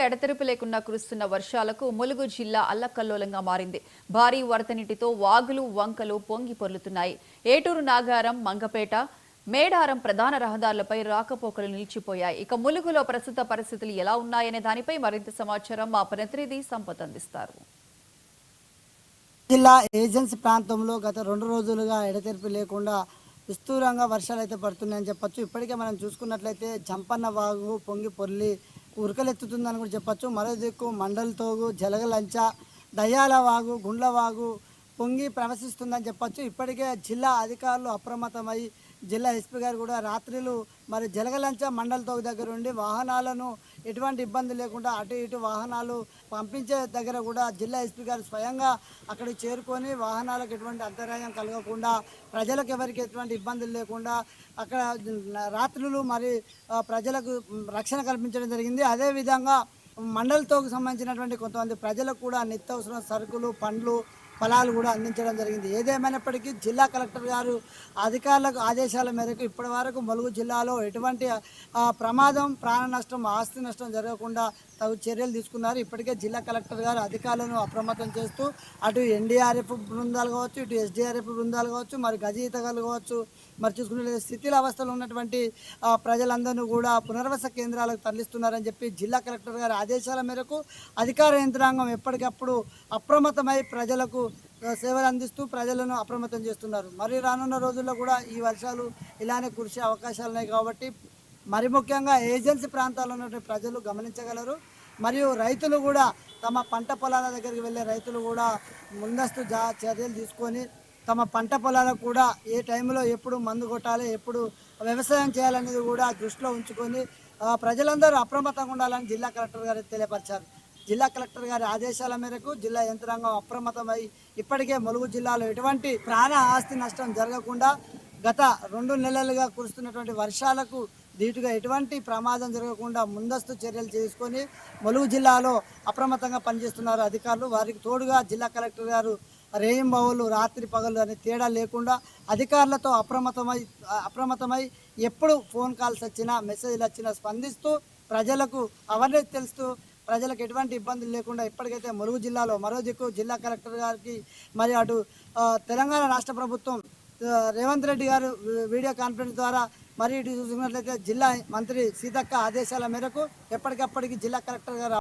ఎడతెరిపి లేకుండా కురుస్తున్న వర్షాలకు ములుగు జిల్లా అల్లకల్లోలంగా మారింది. భారీ వరద నీటితో వాగులు, వంకలు పొంగి పొర్లుతున్నాయి. ఏటూరు నాగారం, మంగపేట, మేడారం ప్రధాన రహదారులపై రాకపోకలు నిలిచిపోయాయి. ఇక ములుగులో ప్రస్తుత పరిస్థితులు ఎలా ఉన్నాయనే దానిపై మరింత సమాచారం మా ప్రతినిధి సంపత్ అందిస్తారు. జిల్లా ఏజెన్సీ ప్రాంతంలో గత 2 రోజులుగా ఎడతెరిపి లేకుండా విస్తూరంగా వర్షాలు అయితే పడుతున్నాయని చెప్పొచ్చు. ఇప్పటికే మనం చూసుకున్నట్లయితే జంపన్న వాగు పొంగి పొర్లి ఉరకలెత్తుతుందని కూడా చెప్పొచ్చు. మరో దిక్కు మండలతోగు, జలగలంచ, దయ్యాల వాగు, గుండ్ల వాగు పొంగి ప్రవశిస్తుందని చెప్పొచ్చు. ఇప్పటికే జిల్లా అధికారులు అప్రమత్తమై జిల్లా ఎస్పీ గారు కూడా రాత్రులు మరి జలగలంచ మండలతోగు దగ్గర ఉండి వాహనాలను ఎటువంటి ఇబ్బంది లేకుండా అటు ఇటు వాహనాలు పంపించే దగ్గర కూడా జిల్లా ఎస్పీ గారు స్వయంగా అక్కడికి చేరుకొని వాహనాలకు ఎటువంటి అంతరాయం కలగకుండా ప్రజలకు ఎవరికి ఎటువంటి ఇబ్బందులు లేకుండా అక్కడ రాత్రులు మరి ప్రజలకు రక్షణ కల్పించడం జరిగింది. అదేవిధంగా మండలతోకు సంబంధించినటువంటి కొంతమంది ప్రజలకు కూడా నిత్యావసర సరుకులు, పండ్లు, ఫలాలు కూడా అందించడం జరిగింది. ఏదేమైనప్పటికీ జిల్లా కలెక్టర్ గారు అధికారులకు ఆదేశాల మేరకు ఇప్పటి వరకు ములుగు జిల్లాలో ఎటువంటి ప్రమాదం, ప్రాణ నష్టం, ఆస్తి నష్టం జరగకుండా తగు చర్యలు తీసుకున్నారు. ఇప్పటికే జిల్లా కలెక్టర్ గారు అధికారులను అప్రమత్తం చేస్తూ అటు ఎన్డీఆర్ఎఫ్ బృందాలు కావచ్చు, ఇటు ఎస్డీఆర్ఎఫ్ బృందాలు కావచ్చు, మరి గజయితగాలు కావచ్చు, మరి చూసుకునే స్థితిలో అవస్థలో ఉన్నటువంటి ప్రజలందరినీ కూడా పునర్వాస కేంద్రాలకు తరలిస్తున్నారని చెప్పి జిల్లా కలెక్టర్ గారి ఆదేశాల మేరకు అధికార యంత్రాంగం ఎప్పటికప్పుడు అప్రమత్తమై ప్రజలకు సేవలు అందిస్తూ ప్రజలను అప్రమత్తం చేస్తున్నారు. మరి రానున్న రోజుల్లో కూడా ఈ వర్షాలు ఇలానే కురిసే అవకాశాలు ఉన్నాయి కాబట్టి మరి ముఖ్యంగా ఏజెన్సీ ప్రాంతాల్లో ఉన్నటువంటి ప్రజలు గమనించగలరు. మరియు రైతులు కూడా తమ పంట పొలాల దగ్గరికి వెళ్ళే రైతులు కూడా ముందస్తు చర్యలు తీసుకొని తమ పంట పొలాలకు కూడా ఏ టైంలో ఎప్పుడు మందు కొట్టాలి, ఎప్పుడు వ్యవసాయం చేయాలనేది కూడా దృష్టిలో ఉంచుకొని ప్రజలందరూ అప్రమత్తంగా ఉండాలని జిల్లా కలెక్టర్ గారు తెలియపరిచారు. జిల్లా కలెక్టర్ గారి ఆదేశాల మేరకు జిల్లా యంత్రాంగం అప్రమత్తమై ఇప్పటికే ములుగు జిల్లాలో ఎటువంటి ప్రాణ ఆస్తి నష్టం జరగకుండా గత 2 నెలలుగా కురుస్తున్నటువంటి వర్షాలకు ధీటుగా ఎటువంటి ప్రమాదం జరగకుండా ముందస్తు చర్యలు తీసుకొని ములుగు జిల్లాలో అప్రమత్తంగా పనిచేస్తున్నారు అధికారులు. వారికి తోడుగా జిల్లా కలెక్టర్ గారు రేయింబవళ్ళు, రాత్రి పగలు అనే తేడా లేకుండా అధికారులతో అప్రమత్తమై ఎప్పుడు ఫోన్ కాల్స్ వచ్చినా, మెసేజ్లు వచ్చినా స్పందిస్తూ ప్రజలకు అవేర్నెస్ తెలుస్తూ ప్రజలకు ఎటువంటి ఇబ్బందులు లేకుండా ఇప్పటికైతే ములుగు జిల్లాలో మరో దిక్కు జిల్లా కలెక్టర్ గారికి మరి అటు తెలంగాణ రాష్ట్ర ప్రభుత్వం రేవంత్ రెడ్డి గారు వీడియో కాన్ఫరెన్స్ ద్వారా మరి ఇటు చూసుకున్నట్లయితే జిల్లా మంత్రి సీతక్క ఆదేశాల మేరకు ఎప్పటికప్పటికి జిల్లా కలెక్టర్ గారు